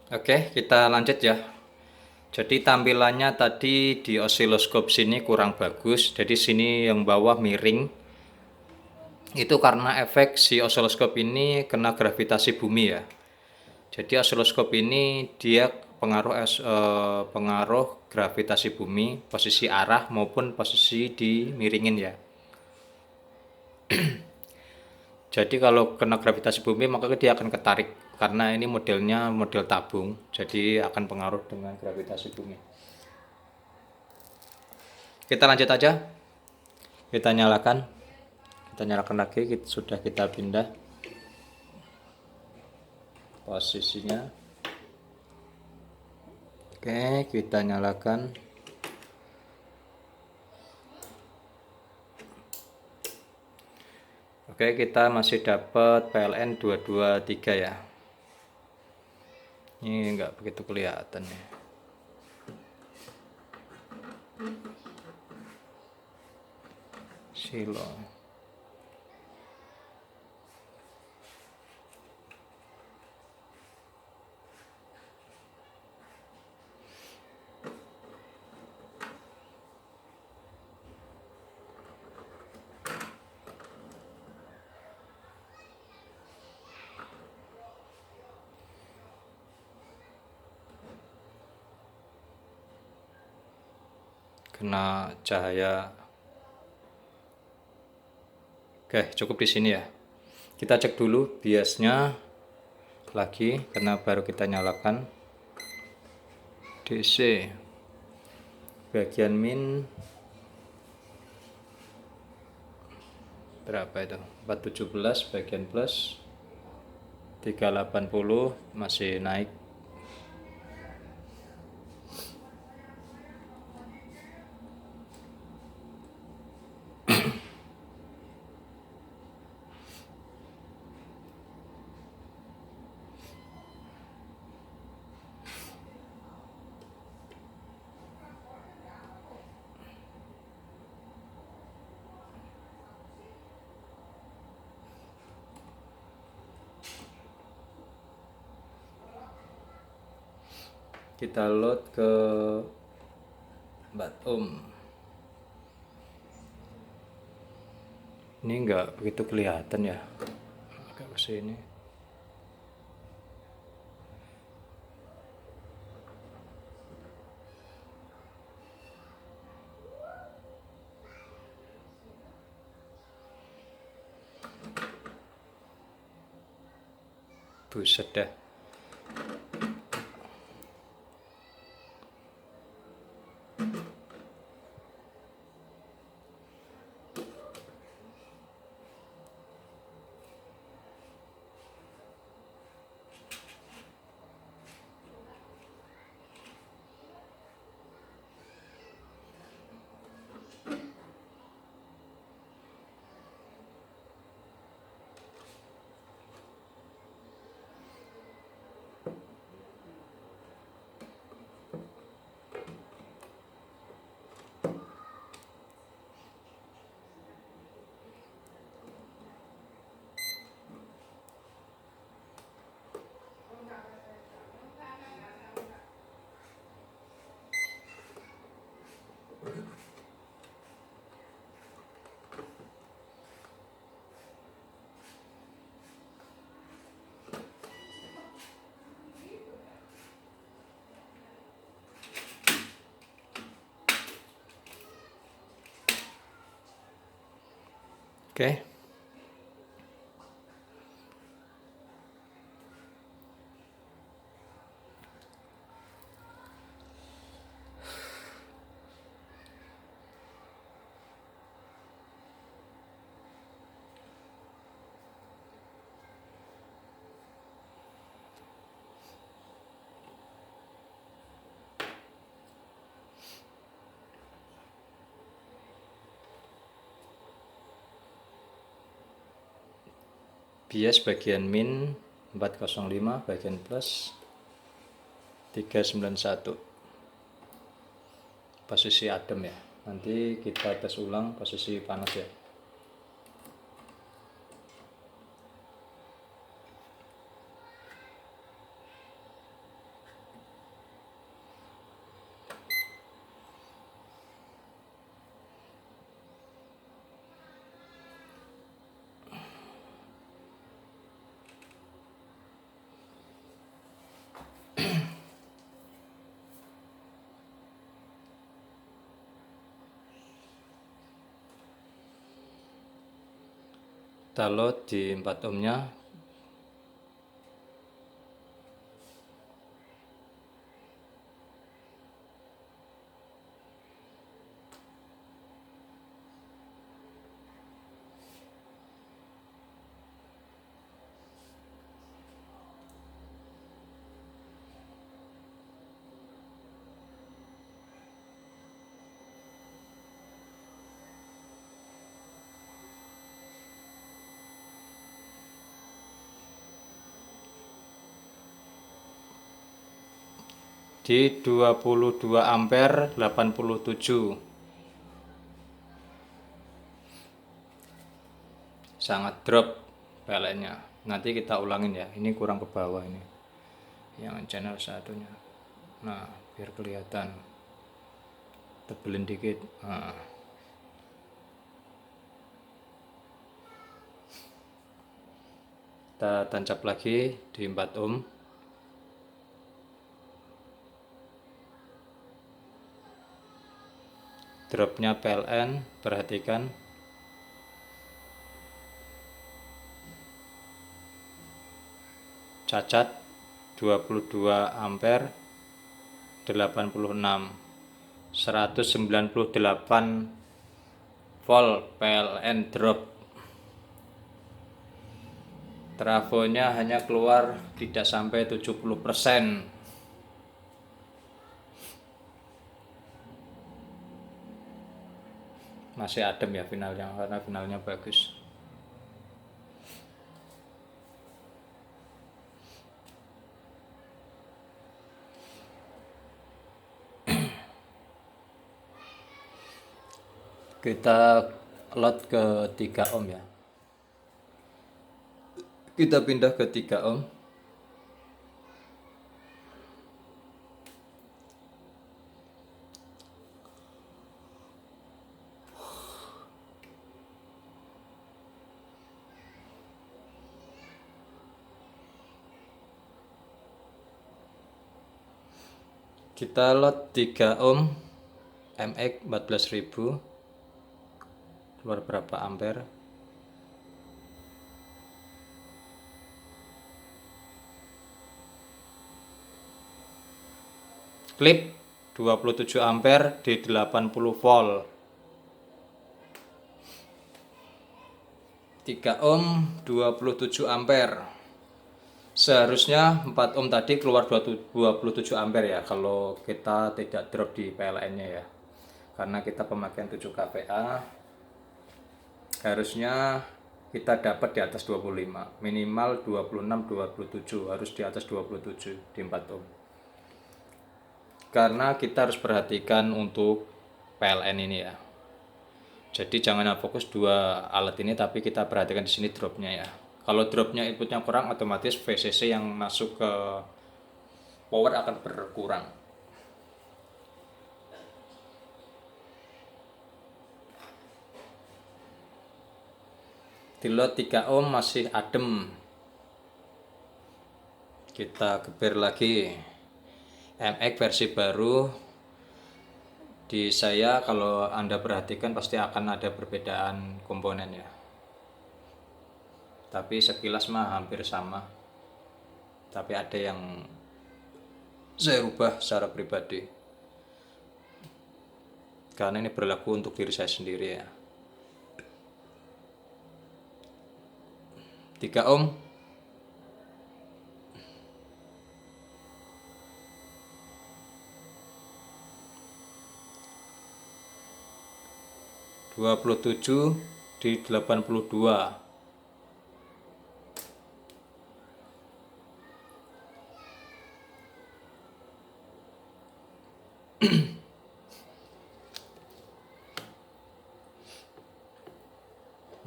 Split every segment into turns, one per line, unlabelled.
Oke, kita lanjut ya. Jadi tampilannya tadi di osiloskop sini kurang bagus. Jadi sini yang bawah miring. Itu karena efek si osiloskop ini kena gravitasi bumi ya. Jadi osiloskop ini dia pengaruh gravitasi bumi, posisi arah maupun posisi dimiringin ya. Jadi kalau kena gravitasi bumi maka dia akan ketarik karena ini modelnya model tabung. Jadi akan pengaruh dengan gravitasi bumi. Kita lanjut aja. Kita nyalakan. Kita nyalakan lagi. Sudah kita pindah posisinya. Oke, kita nyalakan. Oke, kita masih dapat PLN 223 ya. Ini nggak begitu kelihatan ya. Silo. Kena cahaya. Oke, cukup di sini ya. Kita cek dulu biasnya lagi karena baru kita nyalakan. DC bagian min berapa itu? 417 bagian plus 380 masih naik. Kita load ke 4 ohm. Ini nggak begitu kelihatan ya. Agak ke sini. Buset dah. Oke. Bias bagian min 405 bagian plus 391 posisi adem ya. Nanti kita tes ulang posisi panas ya. Kita load di 4 ohmnya. Di 22 ampere 87. Sangat drop PLN-nya. Nanti kita ulangin ya. Ini kurang ke bawah ini. Yang channel satunya. Nah, biar kelihatan. Tebelin dikit. Nah. Kita tancap lagi di 4 ohm. Dropnya PLN, perhatikan. Cacat 22 ampere 86, 198 volt PLN drop. Trafonya hanya keluar tidak sampai 70%. Masih adem ya finalnya, karena finalnya bagus. Kita load ke 3 ohm ya. Kita pindah ke 3 ohm. Kita load 3 ohm MX 14.000. Keluar berapa ampere? Klip 27 ampere di 80 volt. 3 ohm 27 ampere. Seharusnya 4 ohm tadi keluar 27 ampere ya, kalau kita tidak drop di PLN-nya ya. Karena kita pemakaian 7 kVA, harusnya kita dapat di atas 25, minimal 26 27, harus di atas 27 di 4 ohm. Karena kita harus perhatikan untuk PLN ini ya. Jadi jangan fokus dua alat ini, tapi kita perhatikan di sini dropnya ya. Kalau dropnya inputnya kurang, otomatis VCC yang masuk ke power akan berkurang. Di load 3 ohm masih adem. Kita geber lagi. MX versi baru. Di saya kalau Anda perhatikan pasti akan ada perbedaan komponen ya. Tapi sekilas mah hampir sama. Tapi ada yang saya rubah secara pribadi. Karena ini berlaku untuk diri saya sendiri ya. 3 ohm. Dua puluh tujuh di 82.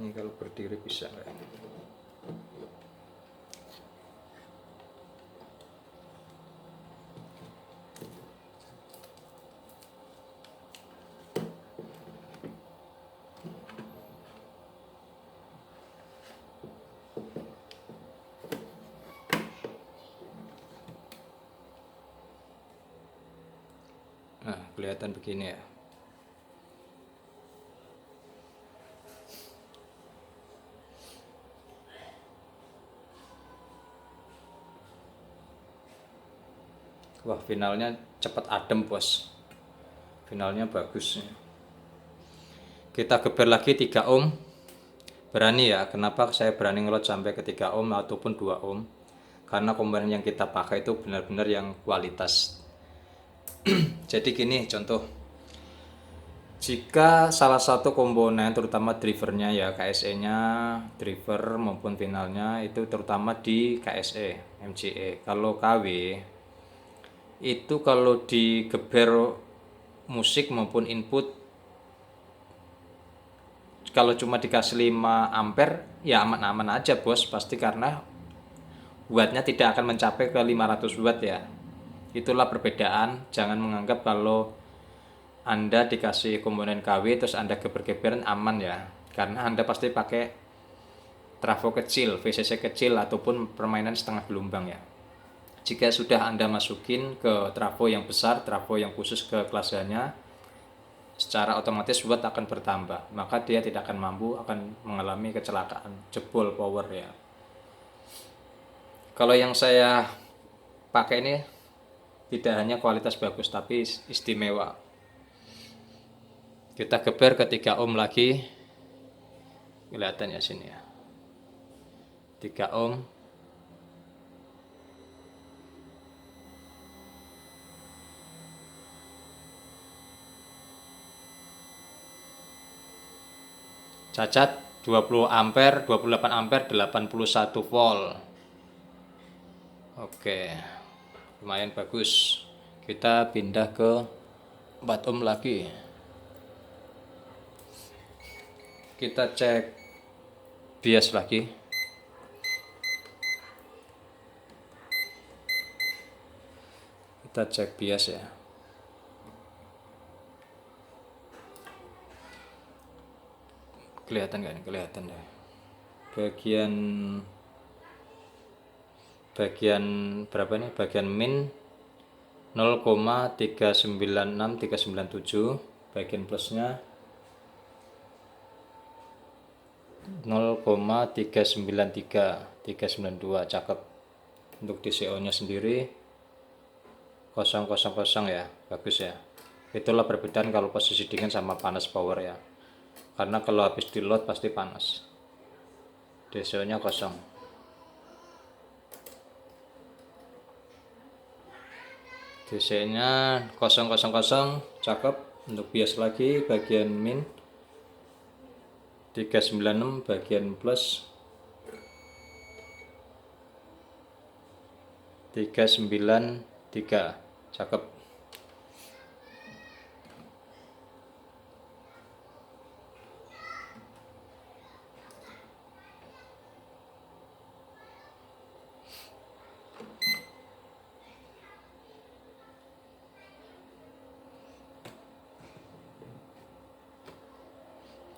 Ini kalau berdiri bisa nggak? Nah, kelihatan begini ya. Wah, finalnya cepet adem bos, finalnya bagus. Kita geber lagi 3 ohm. Berani ya, kenapa saya berani ngelot sampai ke 3 ohm ataupun 2 ohm? Karena komponen yang kita pakai itu benar-benar yang kualitas. Jadi gini contoh, jika salah satu komponen terutama drivernya ya, KSE nya, driver maupun finalnya itu terutama di KSE, MCE. Kalau KW itu kalau digeber musik maupun input, kalau cuma dikasih 5 ampere ya aman-aman aja bos, pasti karena wattnya tidak akan mencapai ke 500 watt ya. Itulah perbedaan. Jangan menganggap kalau Anda dikasih komponen KW terus Anda geber-geberan aman ya, karena Anda pasti pakai trafo kecil, VCC kecil ataupun permainan setengah gelombang ya. Jika sudah Anda masukin ke trafo yang besar, trafo yang khusus ke kelas A-nya, secara otomatis watt akan bertambah, maka dia tidak akan mampu, akan mengalami kecelakaan jebol power ya. Kalau yang saya pakai ini tidak hanya kualitas bagus tapi istimewa. Kita geber ke 3 ohm lagi, kelihatan ya sini ya, 3 ohm. Cacat 20 ampere, 28 ampere, 81 volt. Oke, lumayan bagus. Kita pindah ke 4 ohm lagi. Kita cek bias lagi. Kita cek bias ya. Kelihatan nggak? Kelihatan deh. Bagian berapa nih? Bagian min 0,396397, bagian plusnya 0,393392. Cakep. Untuk DCO nya sendiri 000 ya, bagus ya. Itulah perbedaan kalau posisi dingin sama panas power ya, karena kalau habis di load pasti panas. DCO nya kosong. DC nya 000, cakep. Untuk bias lagi bagian min 396, bagian plus 393, cakep.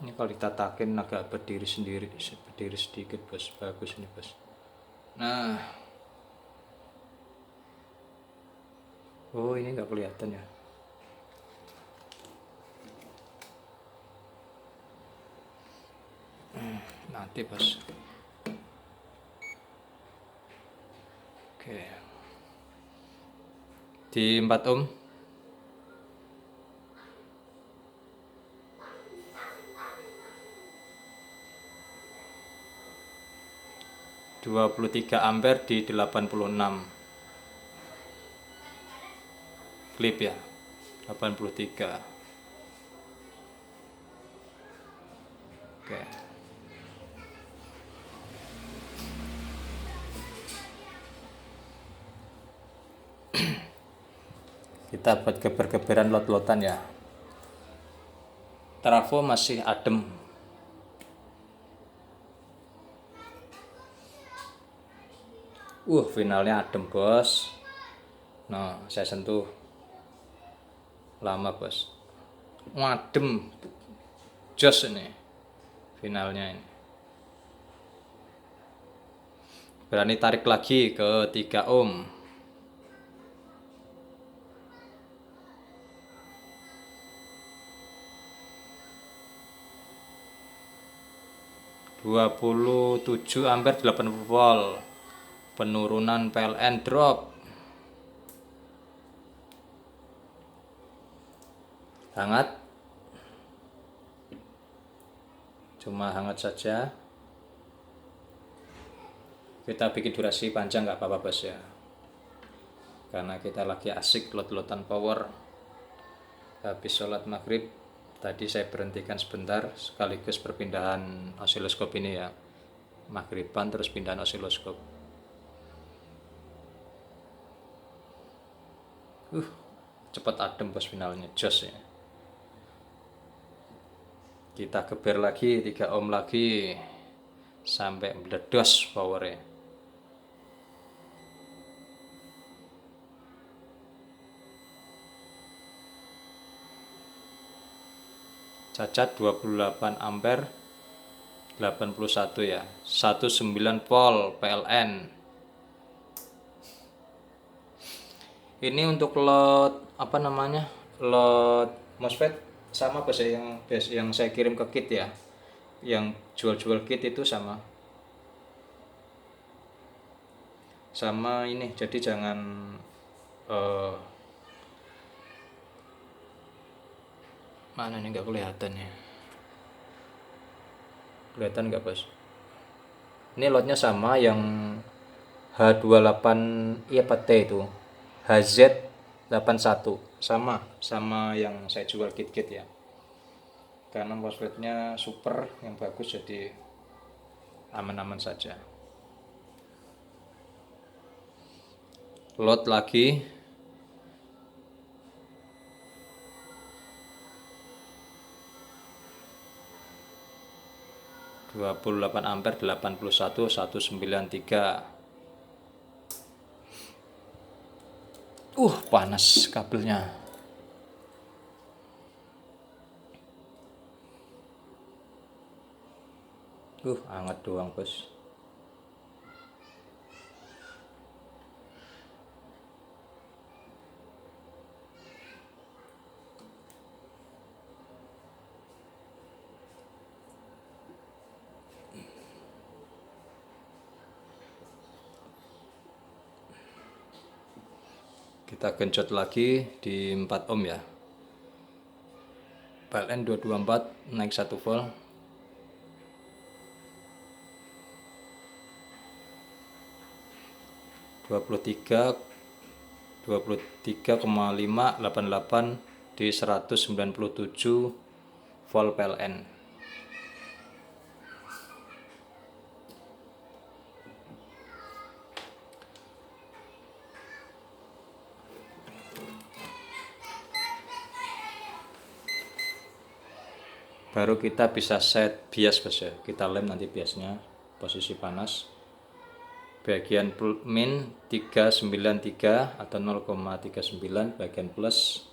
Ini kalau ditatakin agak berdiri sendiri, berdiri sedikit bos, bagus ini bos. Nah, oh ini nggak kelihatan ya. Nanti bos. Oke. Di 4 ohm. 23 ampere di 86 klip ya, 83. Oke. Kita buat geber-geberan lot-lotan ya. Trafo masih adem. Finalnya adem bos. Nah, saya sentuh lama bos. Adem. Jos ini. Finalnya ini. Berani tarik lagi ke 3 ohm. (27 ampere 80 volt). Penurunan PLN drop. hangat, cuma hangat saja. Kita bikin durasi panjang nggak apa-apa bos ya, karena kita lagi asik lot-lotan power. Habis sholat maghrib tadi saya berhentikan sebentar sekaligus perpindahan osiloskop ini ya, maghriban terus pindahan osiloskop. Cepat adem bos, finalnya jos ya. Kita geber lagi 3 ohm lagi sampai meledos powernya. Cacat 28 ampere 81 ya, 19 volt PLN. Ini untuk lot apa namanya, lot MOSFET sama bos ya, yang saya kirim ke kit ya, yang jual-jual kit itu sama ini. Jadi jangan mana nih, nggak kelihatan ya, kelihatan nggak bos? Ini lotnya sama, yang H28 iya T itu HZ81 sama yang saya jual kit-kit ya, karena MOSFET-nya super yang bagus, jadi aman-aman saja. Lot lagi 28 ampere 81 193. Panas kabelnya. Hangat doang bos. Kita genjot lagi di 4 ohm ya, PLN 224 naik 1 volt. Dua puluh tiga 23,588 di 197 volt PLN. Baru kita bisa set bias bos ya. Kita lem nanti biasnya posisi panas. Bagian min 393 atau 0,39, bagian plus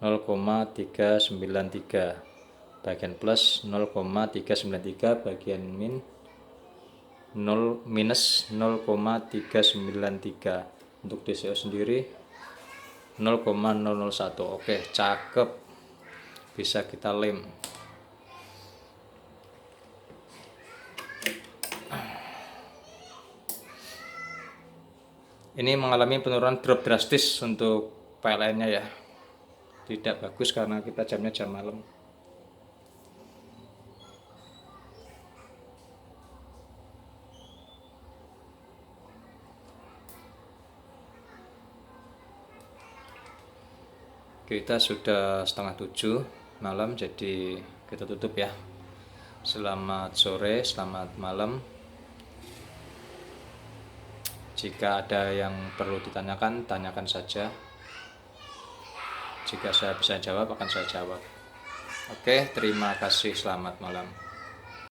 0,393, bagian plus 0,393, bagian min 0 minus 0,393. Untuk DCO sendiri 0,001. Oke, cakep, bisa kita lem. Ini mengalami penurunan drop drastis untuk PLN-nya ya. Tidak bagus karena kita jamnya jam malam. Kita sudah 6:30 malam, jadi kita tutup ya. Selamat sore, selamat malam. Jika ada yang perlu ditanyakan, tanyakan saja. Jika saya bisa jawab, akan saya jawab. Oke, terima kasih, selamat malam.